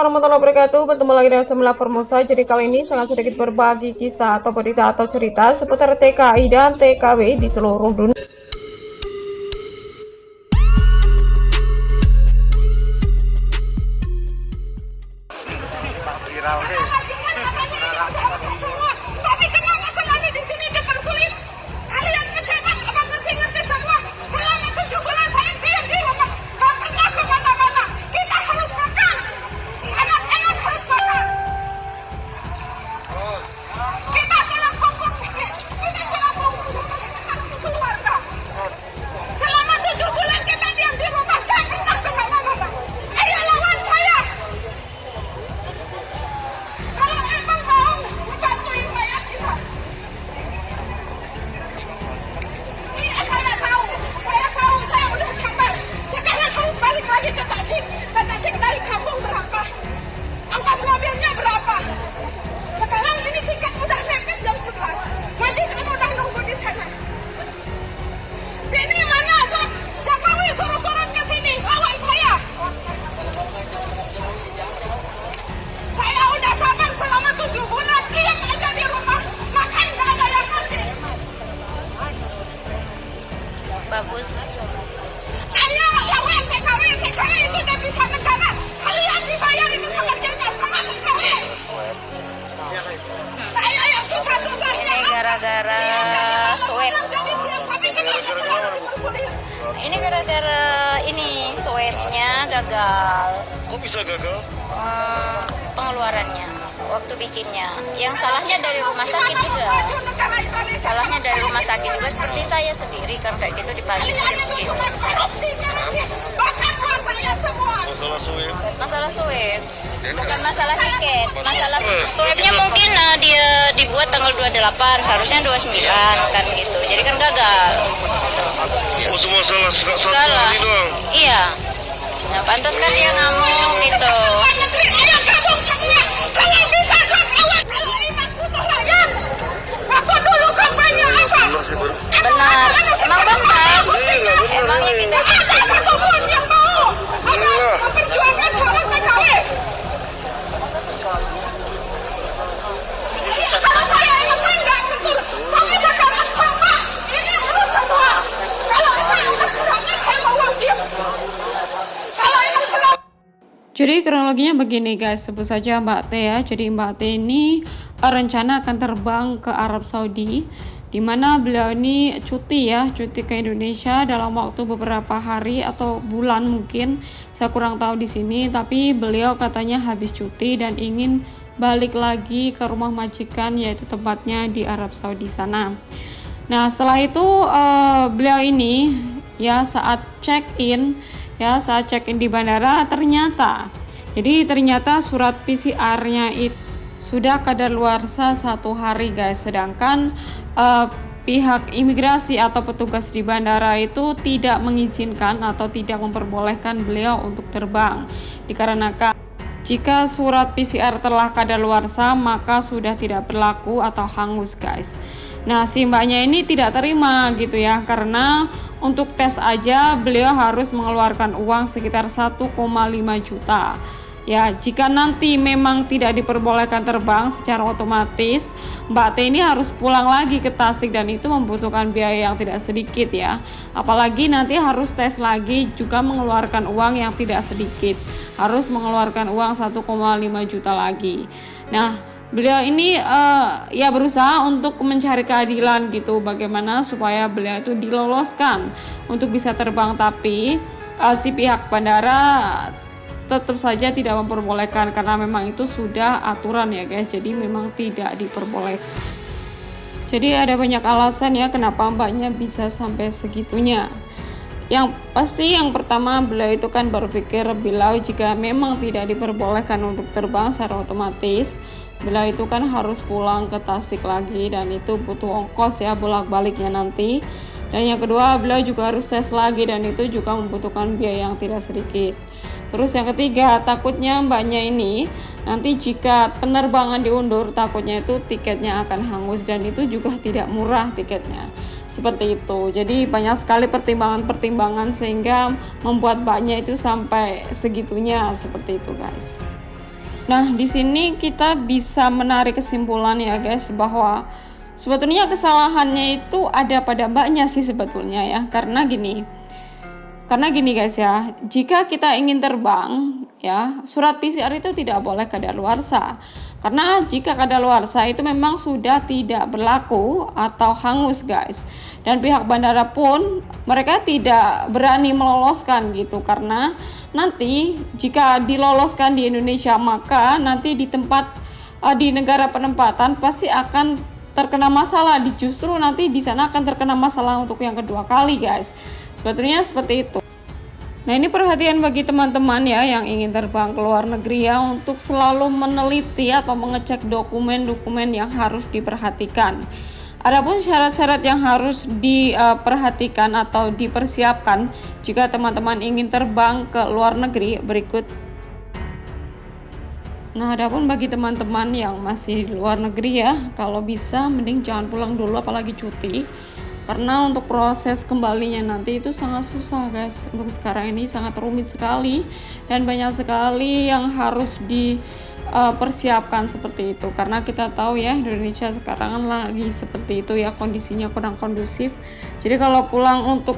warahmatullahi wabarakatuh. Bertemu lagi dengan Semula Formosa. Jadi kali ini sangat sedikit berbagi kisah atau berita atau cerita seputar TKI dan TKW di seluruh dunia. Bagus. Ayo lawan TKW itu udah bisa negara. Kalian dibayar ini sama siapa? Sama TKW. Saya yang susah-susah Ini gara-gara swab. Ini gara-gara ini swabnya gagal. Kok bisa gagal? Pengeluarannya waktu bikinnya. Yang salahnya dari rumah sakit juga. Salahnya dari rumah sakit juga, seperti saya sendiri kan kayak gitu dipanggil jam segitu. Masalah swab. Masalah swab, bukan masalah tiket. Masalah swabnya mungkin dia dibuat tanggal 28, seharusnya 29 kan gitu. Jadi kan gagal. Oh, cuma salah satu Salah. hari doang. Iya. Nah, pantas kan dia ngamuk gitu. Ayo gabung semua. Kalau bisa lawan. Kalau emang butuh rakyat. Aku dulu kampanye apa? Benar sih, Bro. Benar. Emang benar. Emangnya kita Ada satupun yang mau memperjuangkan seorang TKW. Kalau saya emang saya nggak atur. Tapi sekarang coba ini urus semua. Kalau saya udah kurangnya saya mau diam. Kalau emang selama Jadi kronologinya begini guys, sebut saja Mbak T ya. Jadi Mbak T ini rencana akan terbang ke Arab Saudi, di mana beliau ini cuti ke Indonesia dalam waktu beberapa hari atau bulan mungkin, saya kurang tahu di sini. Tapi beliau katanya habis cuti dan ingin balik lagi ke rumah majikan, yaitu tempatnya di Arab Saudi sana. Nah setelah itu beliau ini ya saat check in di bandara ternyata surat PCR-nya itu sudah kadaluarsa 1 hari guys, sedangkan pihak imigrasi atau petugas di bandara itu tidak mengizinkan atau tidak memperbolehkan beliau untuk terbang, dikarenakan jika surat PCR telah kadaluarsa maka sudah tidak berlaku atau hangus guys. Nah si mbaknya ini tidak terima gitu ya, karena untuk tes aja beliau harus mengeluarkan uang sekitar 1,5 juta. Ya, jika nanti memang tidak diperbolehkan terbang secara otomatis, Mbak T ini harus pulang lagi ke Tasik dan itu membutuhkan biaya yang tidak sedikit ya. Apalagi nanti harus tes lagi, juga mengeluarkan uang yang tidak sedikit. Harus mengeluarkan uang 1,5 juta lagi. Nah, beliau ini ya berusaha untuk mencari keadilan gitu, bagaimana supaya beliau itu diloloskan untuk bisa terbang, tapi si pihak bandara tetap saja tidak memperbolehkan karena memang itu sudah aturan ya guys, jadi memang tidak diperbolehkan. Jadi ada banyak alasan ya kenapa mbaknya bisa sampai segitunya. Yang pasti yang pertama beliau itu kan berpikir bila jika memang tidak diperbolehkan untuk terbang secara otomatis, beliau itu kan harus pulang ke Tasik lagi dan itu butuh ongkos ya bolak-baliknya nanti. Dan yang kedua beliau juga harus tes lagi dan itu juga membutuhkan biaya yang tidak sedikit. Terus yang ketiga, takutnya mbaknya ini nanti jika penerbangan diundur, takutnya itu tiketnya akan hangus dan itu juga tidak murah tiketnya. Seperti itu. Jadi banyak sekali pertimbangan-pertimbangan sehingga membuat mbaknya itu sampai segitunya, seperti itu guys. Nah, di sini kita bisa menarik kesimpulan ya guys, bahwa sebetulnya kesalahannya itu ada pada mbaknya sih sebetulnya ya. Karena gini guys ya, jika kita ingin terbang ya, surat PCR itu tidak boleh kadaluarsa. Karena jika kadaluarsa itu memang sudah tidak berlaku atau hangus guys. Dan pihak bandara pun mereka tidak berani meloloskan gitu, karena nanti jika diloloskan di Indonesia, maka nanti di tempat di negara penempatan pasti akan terkena masalah. Justru nanti di sana akan terkena masalah untuk yang kedua kali guys. Sebetulnya seperti itu. Nah, ini perhatian bagi teman-teman ya yang ingin terbang ke luar negeri ya, untuk selalu meneliti atau mengecek dokumen-dokumen yang harus diperhatikan. Adapun syarat-syarat yang harus diperhatikan atau dipersiapkan jika teman-teman ingin terbang ke luar negeri berikut. Nah, adapun bagi teman-teman yang masih di luar negeri ya, kalau bisa mending jangan pulang dulu apalagi cuti. Karena untuk proses kembalinya nanti itu sangat susah guys. Untuk sekarang ini sangat rumit sekali dan banyak sekali yang harus dipersiapkan seperti itu. Karena kita tahu ya, Indonesia sekarang kan lagi seperti itu ya, kondisinya kurang kondusif. Jadi kalau pulang untuk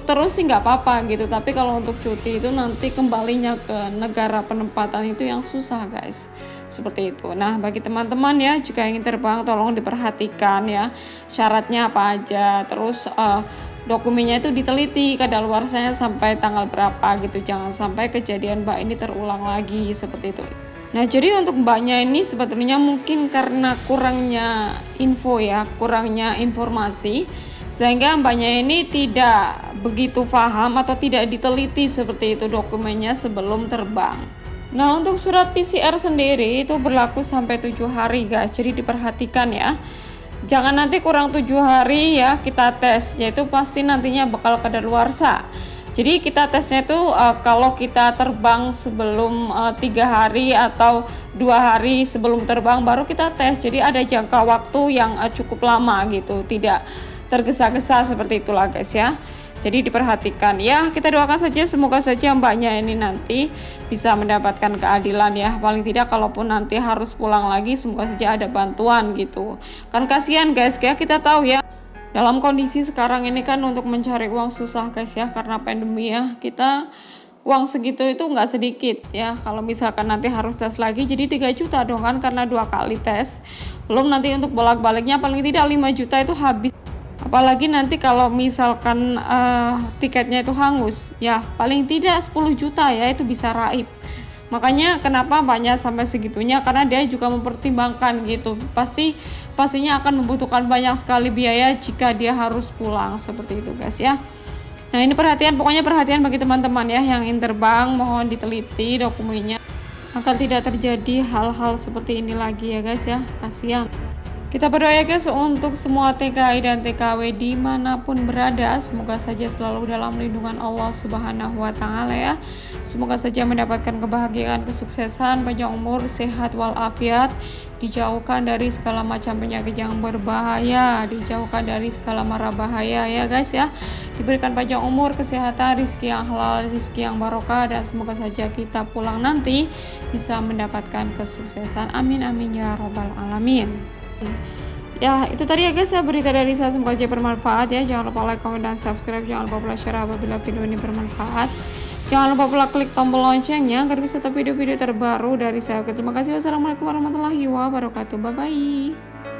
terus sih nggak apa-apa gitu, tapi kalau untuk cuti itu nanti kembalinya ke negara penempatan itu yang susah guys. Seperti itu. Nah, bagi teman-teman ya, jika ingin terbang tolong diperhatikan ya syaratnya apa aja, terus dokumennya itu diteliti kadaluarsanya sampai tanggal berapa gitu, jangan sampai kejadian mbak ini terulang lagi seperti itu. Nah, jadi untuk mbaknya ini sebetulnya mungkin karena kurangnya info ya, kurangnya informasi, sehingga mbaknya ini tidak begitu paham atau tidak diteliti seperti itu dokumennya sebelum terbang. Nah, untuk surat PCR sendiri itu berlaku sampai 7 hari guys, jadi diperhatikan ya. Jangan nanti kurang 7 hari ya kita tes, yaitu pasti nantinya bakal kadaluarsa. Jadi kita tesnya itu kalau kita terbang sebelum 3 hari atau 2 hari sebelum terbang baru kita tes. Jadi ada jangka waktu yang cukup lama gitu, tidak tergesa-gesa seperti itulah guys ya. Jadi diperhatikan ya, kita doakan saja semoga saja mbaknya ini nanti bisa mendapatkan keadilan ya. Paling tidak kalaupun nanti harus pulang lagi, semoga saja ada bantuan gitu. Kan kasihan guys ya, kita tahu ya dalam kondisi sekarang ini kan untuk mencari uang susah guys ya, karena pandemi ya. Kita uang segitu itu nggak sedikit ya. Kalau misalkan nanti harus tes lagi jadi 3 juta dong kan, karena 2 kali tes. Belum nanti untuk bolak-baliknya paling tidak 5 juta itu habis. Apalagi nanti kalau misalkan tiketnya itu hangus ya, paling tidak 10 juta ya, itu bisa raib. Makanya kenapa banyak sampai segitunya, karena dia juga mempertimbangkan gitu, pastinya akan membutuhkan banyak sekali biaya jika dia harus pulang seperti itu guys ya. Nah, ini pokoknya perhatian bagi teman-teman ya yang ingin terbang, mohon diteliti dokumennya agar tidak terjadi hal-hal seperti ini lagi ya guys ya, kasihan. Kita berdoa ya guys untuk semua TKI dan TKW dimanapun berada, semoga saja selalu dalam lindungan Allah Subhanahu wa Ta'ala ya. Semoga saja mendapatkan kebahagiaan, kesuksesan, panjang umur, sehat walafiat, dijauhkan dari segala macam penyakit yang berbahaya, dijauhkan dari segala mara bahaya ya guys ya. Diberikan panjang umur, kesehatan, rizki yang halal, rizki yang barokah, dan semoga saja kita pulang nanti bisa mendapatkan kesuksesan. Amin amin ya robbal alamin. Ya, itu tadi ya guys ya berita dari saya, semoga aja bermanfaat ya. Jangan lupa like, comment, dan subscribe. Jangan lupa pula share apabila video ini bermanfaat. Jangan lupa pula klik tombol loncengnya agar bisa dapat video-video terbaru dari saya. Terima kasih. Wassalamualaikum warahmatullahi wabarakatuh. Bye bye.